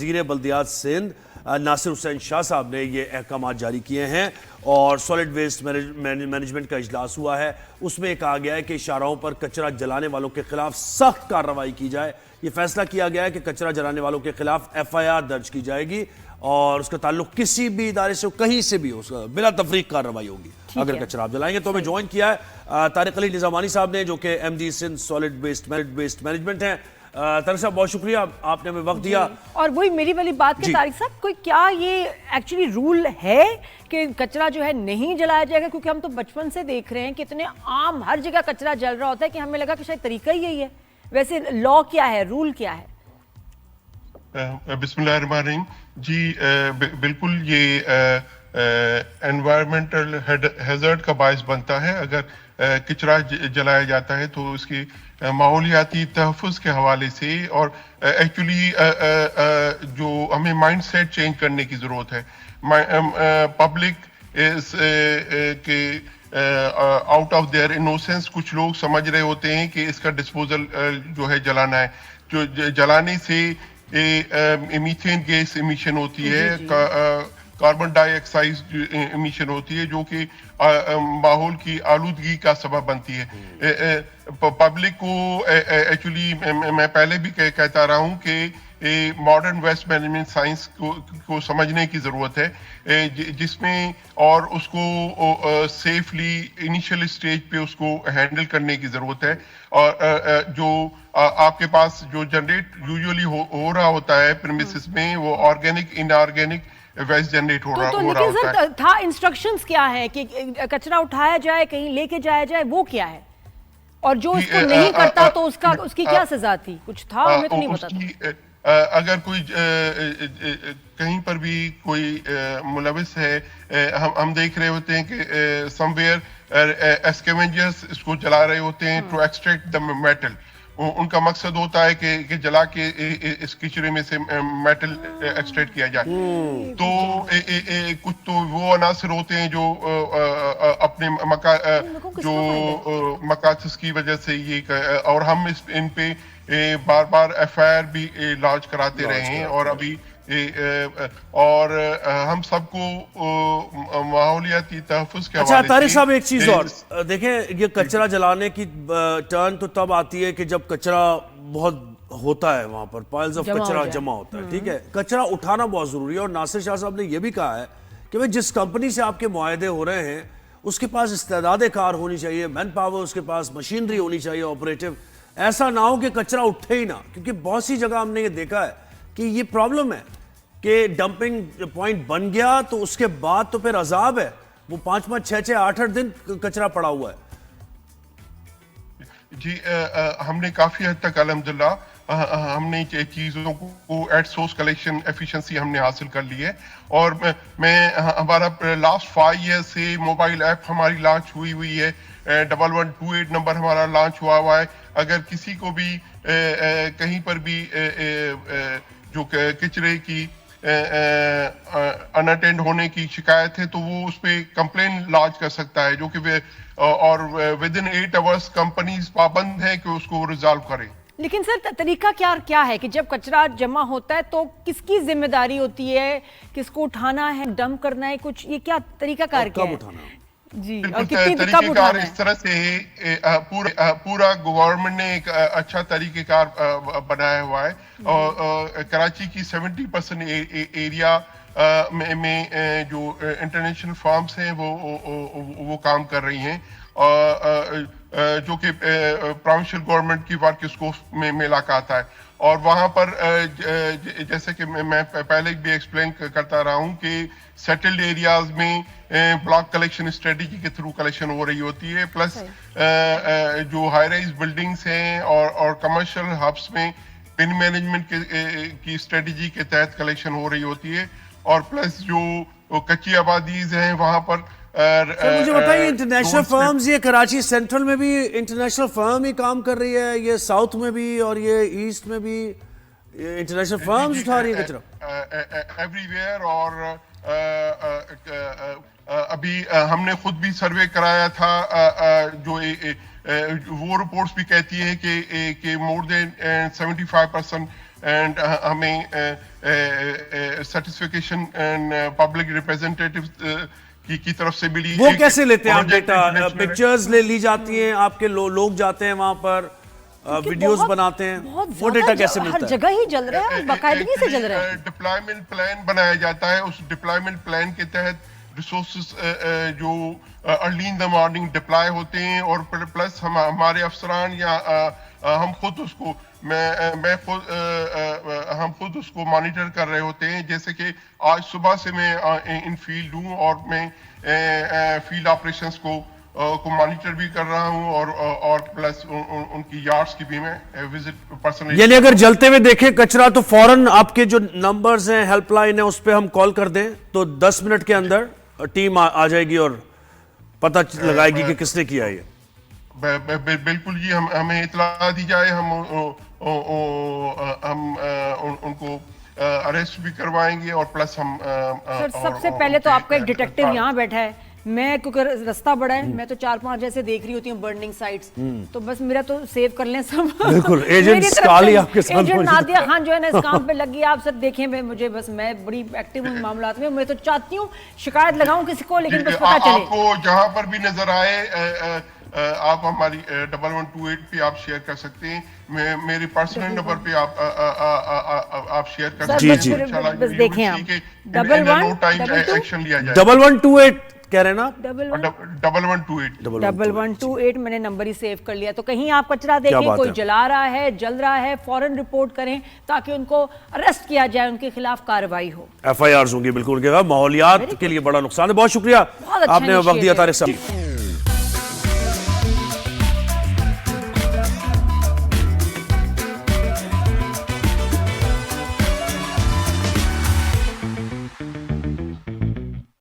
وزیر بلدیات سندھ ناصر حسین شاہ صاحب نے یہ احکامات جاری کیے ہیں اور سالڈ ویسٹ مینجمنٹ کا اجلاس ہوا ہے. اس میں کہا گیا ہے کہ شاہراہوں پر کچرا جلانے والوں کے خلاف سخت کارروائی کی جائے. یہ فیصلہ کیا گیا ہے کہ کچرا جلانے والوں کے خلاف FIR درج کی جائے گی اور اس کا تعلق کسی بھی ادارے سے کہیں سے بھی بلا تفریق کارروائی ہوگی اگر کچرا آپ جلائیں گے. تو ہمیں جوائن کیا ہے طارق علی نظامانی صاحب نے جو کہ MD Sindh solid waste management ہیں. طارق صاحب بہت شکریہ آپ نے ہمیں وقت دیا. اور وہی میری والی بات کہ طارق صاحب کوئی کیا یہ ایکچولی رول ہے کہ کچرا جو ہے نہیں جلایا جائے گا؟ کیونکہ ہم تو بچپن سے دیکھ رہے ہیں کہ اتنے عام ہر جگہ کچرا جل رہا ہوتا ہے کہ ہمیں لگا کہ شاید طریقہ ہی یہی ہے. ویسے لا کیا ہے، رول کیا ہے؟ بسم اللہ الرحمن الرحیم. جی بالکل یہ انوائرمنٹل ہیزرڈ کا باعث بنتا ہے اگر کچرا جلایا جاتا ہے تو اس کی ماحولیاتی تحفظ کے حوالے سے. اور ایکچولی جو ہمیں مائنڈ سیٹ چینج کرنے کی ضرورت ہے. پبلک کے آؤٹ آف دیئر انوسینس کچھ لوگ سمجھ رہے ہوتے ہیں کہ اس کا ڈسپوزل جو ہے جلانا ہے. جو جلانے سے میتھین گیس امیشن ہوتی ہے، کاربن ڈائی آکسائڈ امیشن ہوتی ہے جو کہ ماحول کی آلودگی کا سبب بنتی ہے. پبلک کو ایکچولی میں پہلے بھی کہتا رہا ہوں کہ ماڈرن ویسٹ مینجمنٹ سائنس کو سمجھنے کی ضرورت ہے جس میں اور اس کو سیفلی انیشیل اسٹیج پہ اس کو ہینڈل کرنے کی ضرورت ہے. اور جو آپ کے پاس جو جنریٹ یوزولی ہو رہا ہوتا ہے پریمیسز میں وہ آرگینک ان آرگینک ویسٹ جنریٹ ہو رہا ہوتا ہے. تھا انسٹرکشنز کیا ہے کہ کچرا اٹھایا جائے کہیں لے کے جایا جائے، وہ کیا ہے؟ اور جو اس کو نہیں کرتا تو اس کی کیا سزا تھی؟ کچھ تھا، ہمیں تو نہیں پتا تھا. اگر کوئی کہیں پر بھی کوئی ملوث ہے، ہم دیکھ رہے ہوتے ہیں کہ سم ویئر اسکیونجرز اس کو جلا رہے ہوتے ہیں ٹو ایکسٹریکٹ دا میٹل. ان کا مقصد ہوتا ہے کہ جلا کے اس کچرے میں سے میٹل ایکسٹریکٹ کیا جائے. تو کچھ تو وہ عناصر ہوتے ہیں جو اپنے جو مقاصد کی وجہ سے یہ، اور ہم ان پہ بار بار FIR بھی لانچ کراتے رہے ہیں. اور ابھی اور ہم سب کو ماحولیاتی تحفظ کے حوالے سے. اچھا طارق صاحب ایک چیز اور دیکھیں، یہ کچرا جلانے کی ٹرن تو تب آتی ہے کہ جب کچرا بہت ہوتا ہے، وہاں پر پائلز آف کچرا جمع ہوتا ہے. ٹھیک ہے، کچرا اٹھانا بہت ضروری ہے. اور ناصر شاہ صاحب نے یہ بھی کہا ہے کہ بھئی جس کمپنی سے آپ کے معاہدے ہو رہے ہیں اس کے پاس استعداد کار ہونی چاہیے، مین پاور، اس کے پاس مشینری ہونی چاہیے آپریٹو. ایسا نہ ہو کہ کچرا اٹھے ہی نہ، کیونکہ بہت سی جگہ ہم نے یہ دیکھا ہے کہ یہ پرابلم ہے کہ ڈمپنگ پوائنٹ بن گیا تو اس کے بعد تو پھر عذاب ہے، وہ 5 6 8 دن کچرا پڑا ہوا ہے. جی ہم نے کافی حد تک الحمدللہ ہم نے چیزوں کو ایٹ سورس کلیکشن ایفیشنسی ہم نے حاصل کر لی ہے. اور ہمارا لاسٹ 5 ایئر سے موبائل ایپ ہماری لانچ ہوئی ہے. 1128 نمبر ہمارا لانچ ہوا ہے. اگر کسی کو بھی کہیں پر بھی جو کچرے کی اناٹینڈ ہونے کی شکایت ہے تو وہ اس پہ کمپلین لانچ کر سکتا ہے، جو کہ اور ودن 8 آورس کمپنیز پابند ہیں کہ اس کو ریزالو کریں. لیکن سر طریقہ کیا ہے کہ جب کچرا جمع ہوتا ہے تو کس کی ذمہ داری ہوتی ہے؟ کس کو اٹھانا ہے، ڈمپ کرنا ہے، کچھ یہ کیا طریقہ کار کیا ہے؟ جی طریقہ کار اس طرح سے پورا گورنمنٹ نے ایک اچھا طریقہ کار بنایا ہوا ہے. اور کراچی کی 70% ایریا میں جو انٹرنیشنل فارمز ہیں وہ کام کر رہی ہیں جو کہ پروونشل گورنمنٹ کی ورک اسکوپ میں علاقہ آتا ہے. اور وہاں پر جیسے کہ میں پہلے بھی ایکسپلین کرتا رہا ہوں کہ سیٹلڈ ایریاز میں بلاک کلیکشن اسٹریٹجی کے تھرو کلیکشن ہو رہی ہوتی ہے. پلس جو ہائی رائز بلڈنگز ہیں اور کمرشل ہبس میں پن مینجمنٹ کی اسٹریٹجی کے تحت کلیکشن ہو رہی ہوتی ہے. اور پلس جو کچی آبادیز ہیں وہاں پر مجھے بتائیے انٹرنیشنل فرمز، یہ کراچی سینٹرل میں بھی انٹرنیشنل فرم ہی کام کر رہی ہے، یہ ساؤتھ میں بھی اور یہ ایسٹ میں بھی انٹرنیشنل فرمز اٹھا رہی ہیں کچرا ایوری ویئر. اور ابھی ہم نے خود بھی سروے کرایا تھا جو وہ رپورٹس بھی کہتی ہیں کہ مور دین 75% اینڈ ہمیں سیٹسفیکیشن پبلک ریپریزنٹیٹو کی طرف سے ملی. وہ کیسے لیتے ہیں آپ ڈیٹا؟ پکچرز لے جاتی ہیں آپ کے لوگ جاتے ہیں وہاں پر ویڈیوز بناتے ہیں, وہ ڈیٹا کیسے ملتا ہے؟ ہر جگہ ہی جل رہا ہے, باقاعدگی سے جل رہا ہے. ڈپلائمنٹ پلان بنایا جاتا ہے, اس ڈپلائمنٹ پلان کے تحت ریسورسز جو early in the morning deploy ہوتے ہیں, اور پلس ہمارے افسران یا ہم خود اس کو ہم خود اس کو مانیٹر کر رہے ہوتے ہیں. جیسے کہ آج صبح سے میں ان فیلڈ ہوں اور میں فیلڈ آپریشنز کو مانیٹر بھی کر رہا ہوں, اور پلس ان کی یارڈز کی بھی میں وزٹ پرسنلی. یعنی اگر جلتے ہوئے دیکھیں کچرا تو فوراً آپ کے جو نمبرز ہیں, ہیلپ لائن ہے, اس پہ ہم کال کر دیں تو 10 منٹ کے اندر ٹیم آ جائے گی اور پتہ لگائے گی کہ کس نے کیا یہ. بالکل جی, ہمیں اطلاع دی جائے, ہم ان کو اریسٹ بھی کروائیں گے, اور پلس ہم سب سے پہلے تو آپ کا ایک ڈیٹیکٹیو یہاں بیٹھا ہے. میں کیونکہ رستہ بڑا ہے, میں تو 4-5 جیسے دیکھ رہی ہوتی ہوں برننگ سائٹس, تو بس میرا تو سیو کر لیں سب. بالکل, ایجنٹ کالی آپ کے ساتھ ایجنٹ نادیہ خان جو ہے نا اس کام پہ لگی, آپ سب دیکھیں. مجھے بس میں بڑی ایکٹیو ہوں معاملات میں, میں تو چاہتی ہوں شکایت لگاؤں کسی کو, لیکن بس پتہ چلے. آپ کو جہاں پر بھی نظر آئے آپ ہماری 1128 پہ آپ شیئر کر سکتے ہیں. میری پرسنل نمبر پہ آپ شیئر کر سکتے ہیں. جی بس دیکھیں آپ 1128 کہہ رہے ہیں نا, 1128 میں نے نمبر ہی سیو کر لیا. تو کہیں آپ کچرا دیکھیں کوئی جلا رہا ہے, جل رہا ہے, فوراً رپورٹ کریں تاکہ ان کو اریسٹ کیا جائے, ان کے خلاف کارروائی ہو. FIRs ہوں گی بالکل. ماحولیات کے لیے بڑا نقصان ہے. بہت شکریہ آپ نے وقت دیا طارق صاحب.